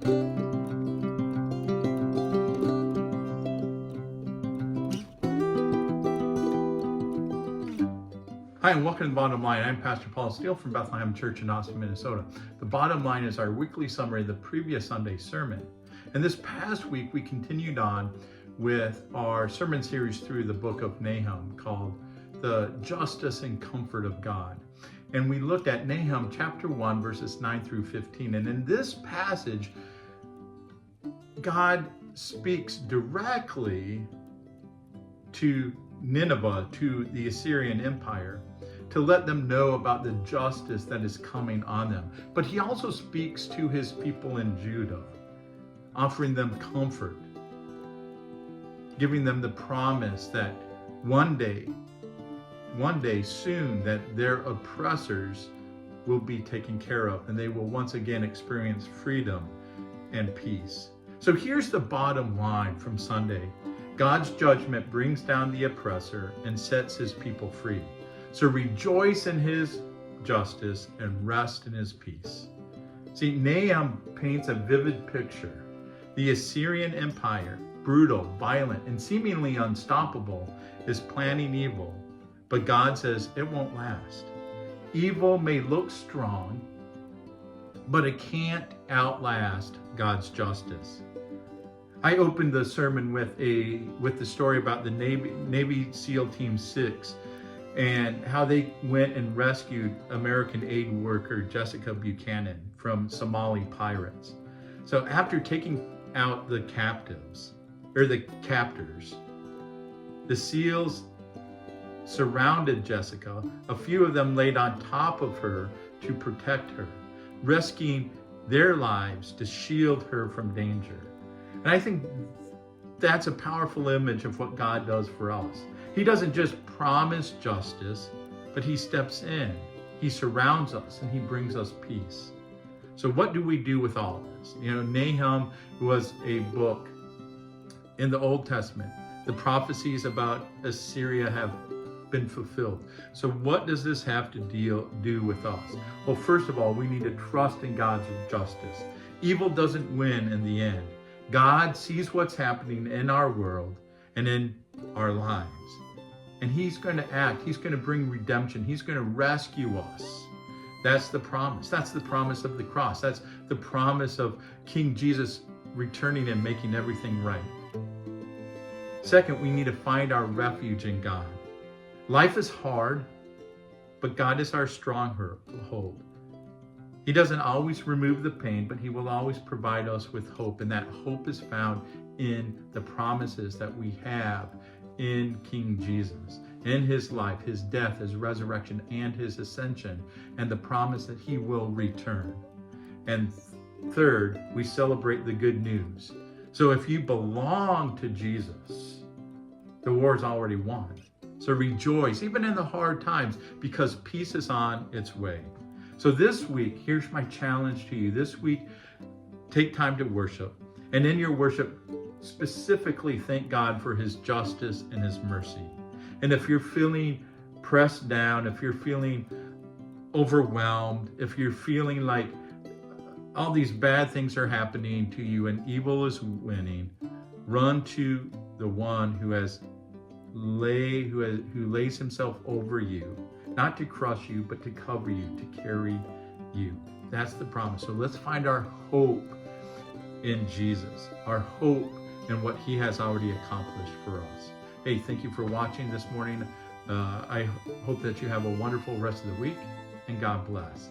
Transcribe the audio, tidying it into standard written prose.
Hi, and welcome to The Bottom Line. I'm Pastor Paul Steele from Bethlehem Church in Austin, Minnesota. The bottom line is our weekly summary of the previous Sunday's sermon. And this past week, we continued on with our sermon series through the book of Nahum called The Justice and Comfort of God. And we looked at Nahum chapter 1, verses 9 through 15. And in this passage, God speaks directly to Nineveh, to the Assyrian Empire, to let them know about the justice that is coming on them. But he also speaks to his people in Judah, offering them comfort, giving them the promise that one day soon, that their oppressors will be taken care of and they will once again experience freedom and peace. So here's the bottom line from Sunday. God's judgment brings down the oppressor and sets his people free. So rejoice in his justice and rest in his peace. See, Nahum paints a vivid picture. The Assyrian Empire, brutal, violent, and seemingly unstoppable, is planning evil. But God says it won't last. Evil may look strong, but it can't outlast God's justice. I opened the sermon with the story about the Navy SEAL Team 6 and how they went and rescued American aid worker Jessica Buchanan from Somali pirates. So after taking out the captors, the SEALs surrounded Jessica. A few of them laid on top of her to protect her, risking their lives to shield her from danger. And I think that's a powerful image of what God does for us. He doesn't just promise justice, but he steps in. He surrounds us and he brings us peace. So what do we do with all this? Nahum was a book in the Old Testament. The prophecies about Assyria have been fulfilled. So what does this have to do with us? Well, first of all, we need to trust in God's justice. Evil doesn't win in the end. God sees what's happening in our world and in our lives. And he's going to act. He's going to bring redemption. He's going to rescue us. That's the promise. That's the promise of the cross. That's the promise of King Jesus returning and making everything right. Second, we need to find our refuge in God. Life is hard, but God is our stronghold. He doesn't always remove the pain, but he will always provide us with hope. And that hope is found in the promises that we have in King Jesus, in his life, his death, his resurrection, and his ascension, and the promise that he will return. And third, we celebrate the good news. So if you belong to Jesus, the war's already won. So rejoice, even in the hard times, because peace is on its way. So this week, here's my challenge to you. This week, take time to worship. And in your worship, specifically thank God for his justice and his mercy. And if you're feeling pressed down, if you're feeling overwhelmed, if you're feeling like all these bad things are happening to you and evil is winning, run to the one who lays himself over you, not to crush you, but to cover you, to carry you. That's the promise. So let's find our hope in Jesus, our hope in what he has already accomplished for us. Hey, thank you for watching this morning. I hope that you have a wonderful rest of the week, and God bless.